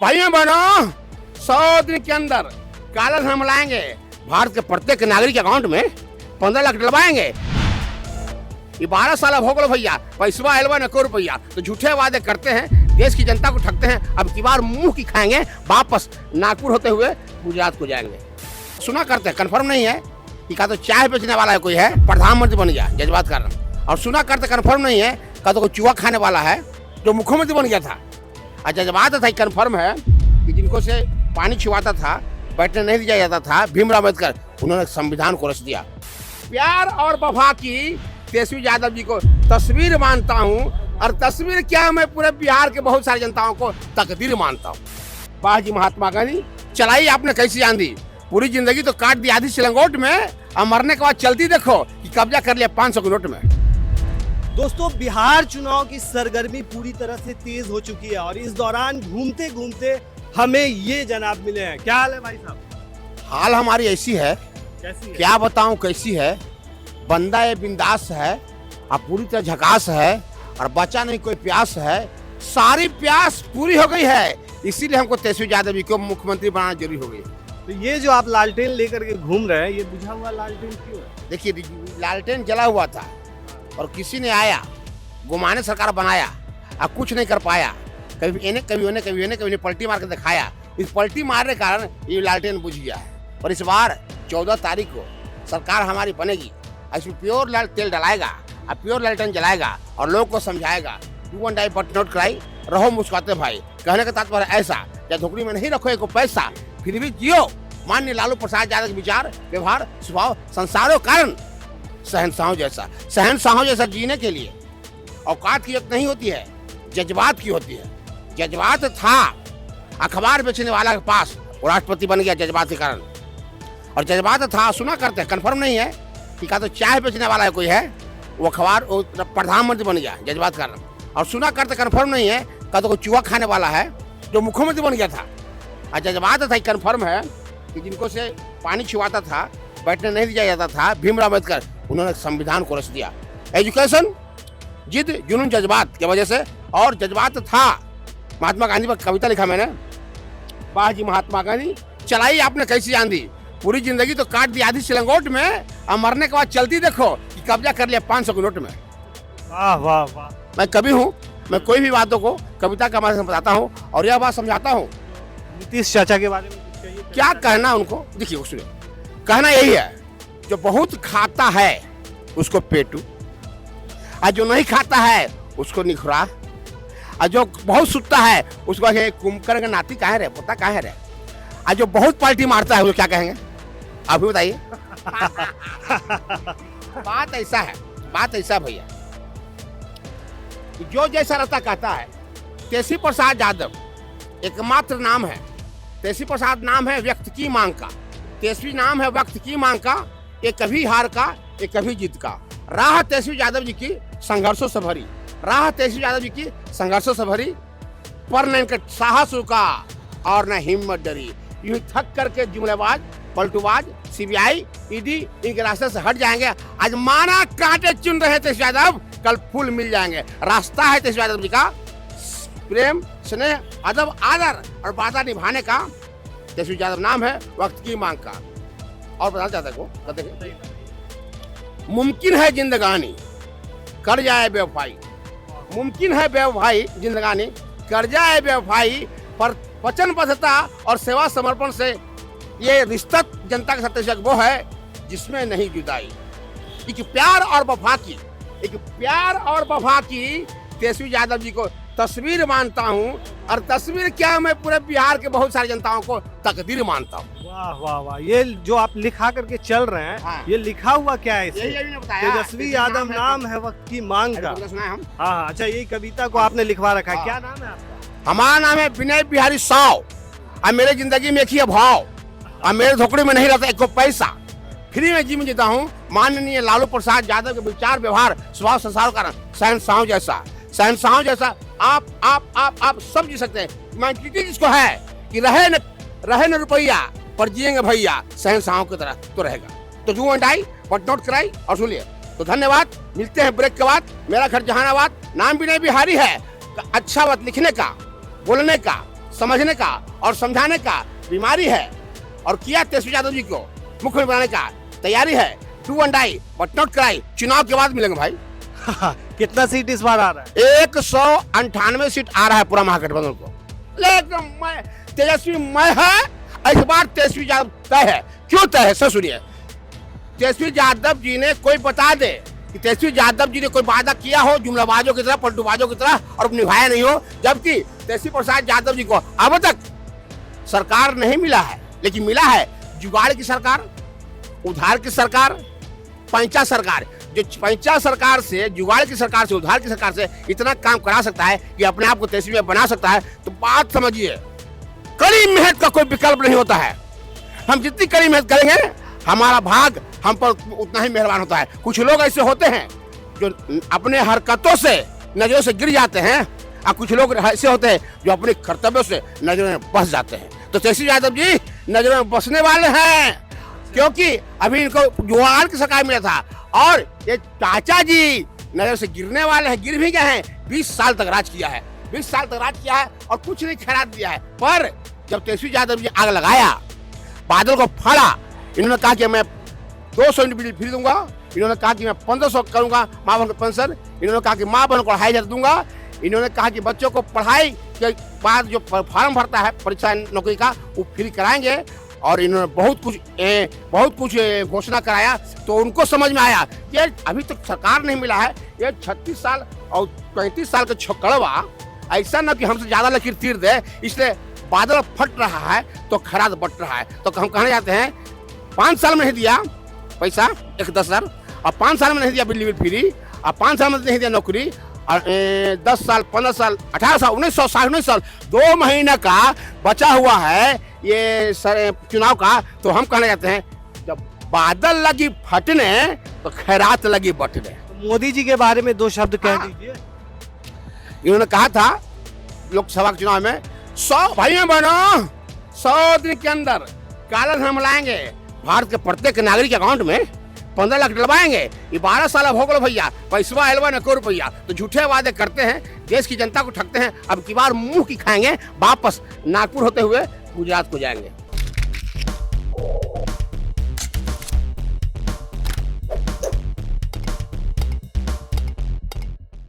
भाइयों बहनों, 100 दिन के अंदर काला धन मिलाएंगे। भारत के प्रत्येक नागरिक अकाउंट में 15 लाख डलवाएंगे। ये 12 साल हो गए भैया, पैसवा आयलवा न को रुपया। तो झूठे वादे करते हैं, देश की जनता को ठगते हैं। अब की बार मुंह की खाएंगे, वापस नागपुर होते हुए गुजरात को जाएंगे। सुना करते हैं, कंफर्म नहीं है कि का तो चाय बेचने वाला है कोई है, प्रधानमंत्री बन गया जज्बात कारण। और सुना करते कंफर्म नहीं है का तो कोई चूहा खाने वाला है जो मुख्यमंत्री बन गया था। और जज्बात था कंफर्म है कि जिनको से पानी छुआता था, बैठने नहीं दिया जाता था, भीमराव अम्बेडकर, उन्होंने संविधान को रच दिया। प्यार और वफा की तेजस्वी यादव जी को तस्वीर मानता हूँ, और तस्वीर क्या, मैं पूरे बिहार के बहुत सारी जनताओं को तकदीर मानता हूँ। वाह जी महात्मा गांधी, चलाई आपने कैसी आंधी, पूरी जिंदगी तो काट दी आधी सिलंगोट में, और मरने के बाद चलती देखो कि कब्जा कर लिया 500 के नोट में। दोस्तों, बिहार चुनाव की सरगर्मी पूरी तरह से तेज हो चुकी है और इस दौरान घूमते घूमते हमें ये जनाब मिले हैं। क्या हाल है भाई साहब? हाल हमारी ऐसी है, कैसी है? क्या बताऊं कैसी है। बंदा ये बिंदास है, अब पूरी तरह झकास है, और बचा नहीं कोई प्यास है। सारी प्यास पूरी हो गई है, इसीलिए हमको तेजस्वी यादव जी को मुख्यमंत्री बनाना जरूरी हो गई। तो ये जो आप लालटेन लेकर के घूम रहे हैं, ये बुझा हुआ लालटेन क्यों है? देखिए, लालटेन जला हुआ था और किसी ने आया गुमाने सरकार बनाया, अब कुछ नहीं कर पाया। कभी इन्हें कभी उन्हें कभी इन्हें कभी पलटी मार के दिखाया। इस पलटी मारने के कारण ये लालटेन बुझ गया है। और इस बार 14 तारीख को सरकार हमारी बनेगी, इसमें प्योर लाल तेल डलाएगा, अब प्योर लालटेन जलाएगा और लोगों को समझाएगा। Do one die but not cry, रहो मुस्कुराते भाई। कहने का तात्पर्य ऐसा, या झोपड़ी में नहीं रखो एक पैसा, फिर भी जियो। माननीय लालू प्रसाद यादव के विचार, व्यवहार, स्वभाव, संसारों कारण शहंशाहों जैसा जीने के लिए औकात की जरूरत नहीं होती है, जज्बात की होती है। जज्बात था अखबार बेचने वाला के पास, वो राष्ट्रपति बन गया जज्बात के कारण। और जज्बात था, सुना करते हैं, कंफर्म नहीं है कि का तो चाय बेचने वाला है कोई है, वो अखबार प्रधानमंत्री बन गया जज्बात के कारण। और सुना करते कंफर्म नहीं है का तो कोई चूहा खाने वाला है जो मुख्यमंत्री बन गया था। और जज्बात था कंफर्म है कि जिनको से पानी छुआता था, बैठने नहीं दिया जाता था, भीमराव अम्बेडकर, उन्होंने संविधान को रच दिया। एजुकेशन, जिद, जुनून, जज्बात की वजह से। और जज्बात था, महात्मा गांधी पर कविता लिखा मैंने। वाह जी महात्मा गांधी, चलाई आपने कैसी आंधी, पूरी जिंदगी तो काट दी आधी सिलंगोट में, और मरने के बाद चलती देखो कि कब्जा कर लिया 500 के नोट में। वाह वाह वाह। मैं कवि हूँ, मैं कोई भी बातों को कविता का माध्यम से बताता हूँ और यह बात समझाता हूँ। नीतीश चाचा के बारे में कुछ कहिए। क्या कहना उनको, देखिए सुनिए, कहना यही है, जो बहुत खाता है उसको पेटू, और जो नहीं खाता है उसको निखुरा, और जो बहुत सुतता है उसको कुमकर का नाती कहाँ रहे, पता कहाँ रहे। और जो बहुत पार्टी मारता है वो क्या कहेंगे, आप भी बताइए। बात ऐसा है, बात ऐसा भैया, जो जैसा रहता कहता है। तेजस्वी प्रसाद यादव एकमात्र नाम है, तेजस्वी प्रसाद नाम है व्यक्ति की मांग का, तेजस्वी नाम है वक्त की मांग का। ये कभी हार का, ये कभी जीत का। राह तेजस्वी यादव जी की संघर्षों से भरी, राह तेजस्वी यादव जी की संघर्षों से भरी, पर न इनका साहस रुका और न हिम्मत डरी। यूं थक करके जुमलेबाज, पलटूबाज, सीबीआई, ईडी इनके रास्ते से हट जाएंगे। आज माना कांटे चुन रहे तेजस्वी यादव, कल फूल मिल जाएंगे। रास्ता है तेजस्वी यादव जी का प्रेम, स्नेह, अदब, आदर और वादा निभाने का। तेजस्वी यादव नाम है वक्त की मांग का। और बताना चाहता को, मुमकिन है जिंदगानी कर जाए बेवफाई, मुमकिन है बेवफाई जिंदगानी कर जाए बेवफाई, पर वचनबद्धता और सेवा समर्पण से ये रिश्ता जनता के साथ वो है जिसमें नहीं जुदाई। एक प्यार और वफा की, एक प्यार और वफा की तेजस्वी यादव जी को तस्वीर मानता हूँ, और तस्वीर क्या, मैं पूरे बिहार के बहुत सारी जनताओं को तकदीर मानता हूँ। वाह वाह वाह। ये जो आप लिखा करके चल रहे हैं, हाँ। ये लिखा हुआ क्या है इसमें? यही ने बताया, तेजस्वी यादव नाम है वक्त की मांग का। सुना है हम। हाँ, अच्छा, यही कविता को आपने लिखवा रखा है। क्या नाम है आपका? हमारा नाम है विनय बिहारी साव, और मेरे जिंदगी में एक ही भाव, और मेरे झोपड़ी में नहीं रहता एक पैसा, फ्री में जीवन जीता हूँ। माननीय लालू प्रसाद यादव के विचार, व्यवहार, स्वभाव, संसारों का शहंशाहों जैसा आप सब जी सकते हैं। मेंटलिटी जिसको है कि रहे न रुपया पर जिएंगे भैया, शहंशाहों की तरह तो रहेगा। तो do and die but not cry. और सुनिए, तो धन्यवाद, मिलते हैं ब्रेक के बाद। मेरा घर जहानाबाद, नाम भी नहीं बिहारी है। अच्छा बात लिखने का, बोलने का, समझने का और समझाने का बीमारी है और किया तेजस्वी यादव जी को मुख्यमंत्री बनाने का तैयारी है। Do and die but not cry. चुनाव के बाद मिलेंगे भाई। कितना सीट इस बार आ रहा है? 198 सीट आ रहा है पूरा महागठबंधन को। लेकिन मैं तेजस्वी मैं है, इस बार तेजस्वी यादव तय है। क्यों तय है सर सुनिए। तेजस्वी यादव जी ने कोई बता दे कि तेजस्वी यादव जी ने कोई वादा किया हो जुमलाबाजों की तरह, पलटूबाजों की तरह और निभाया नहीं हो, जबकि तेजस्वी प्रसाद यादव जी को अब तक सरकार नहीं मिला है, लेकिन मिला है जुगाड़ की सरकार, उधार की सरकार, पंचा सरकार। जो पंचा सरकार से, जुगाड़ की सरकार से, उधार की सरकार से इतना काम करा सकता है कि अपने आप को तेजस्वी बना सकता है, तो बात समझिए। कड़ी मेहनत का कोई विकल्प नहीं होता है। हम जितनी कड़ी मेहनत करेंगे हमारा भाग हम पर उतना ही मेहरबान होता है। कुछ लोग ऐसे होते हैं जो अपने हरकतों से नजरों से गिर जाते हैं और कुछ लोग ऐसे होते हैं जो अपने कर्तव्यों से नजरों में बस जाते हैं। तो तेजस्वी यादव जी नजरों में बसने वाले हैं, क्योंकि अभी इनको जुगाड़ की सरकार मिला था और ये चाचा जी नजर से गिरने वाले हैं, गिर भी गए हैं। 20 साल तक राज किया है, 20 साल तक राज किया है और कुछ नहीं खैरात दिया है। पर जब तेजस्वी यादव जी आग लगाया, बादल को फाड़ा, इन्होंने कहा कि मैं 200 यूनिट बिजली फ्री दूंगा, इन्होंने कहा कि मैं 1500 करूंगा माँ बहन को पेंशन, इन्होंने कहा कि माँ बहन को 2500 दूंगा, इन्होंने कहा कि बच्चों को पढ़ाई के बाद जो फॉर्म भरता है परीक्षा नौकरी का वो फ्री कराएंगे। और इन्होंने बहुत कुछ घोषणा कराया। तो उनको समझ में आया कि अभी तक सरकार नहीं मिला है, ये 36 साल और 35 साल का छोकड़वा ऐसा ना कि हमसे ज्यादा लकीर तीर दे, इसलिए बादल फट रहा है तो खराद बट रहा है। तो हम कहने जाते हैं 5 साल में नहीं दिया पैसा 10,000 और 5 साल में नहीं दिया बिजली फ्री और 5 साल में नहीं दिया नौकरी और 10 साल 15 साल 18 साल 19 साल 2 महीने का बचा हुआ है ये चुनाव का। तो हम कहने जाते हैं जब बादल लगी फटने तो खैरात लगी बटने। तो मोदी जी के बारे में 2 शब्द कह दीजिए। इन्होंने कहा था लोकसभा के चुनाव में 100 भाइयों बहनों 100 दिन के अंदर काला धन लाएंगे भारत के प्रत्येक नागरिक अकाउंट में 15 लाख डलवाएंगे। ये 12 साल हो गए भैया, पैसवा एलवा न को रुपया। तो झूठे वादे करते हैं, देश की जनता को ठगते हैं। अब की बार मुंह की खाएंगे, वापस नागपुर होते हुए गुजरात को जाएंगे।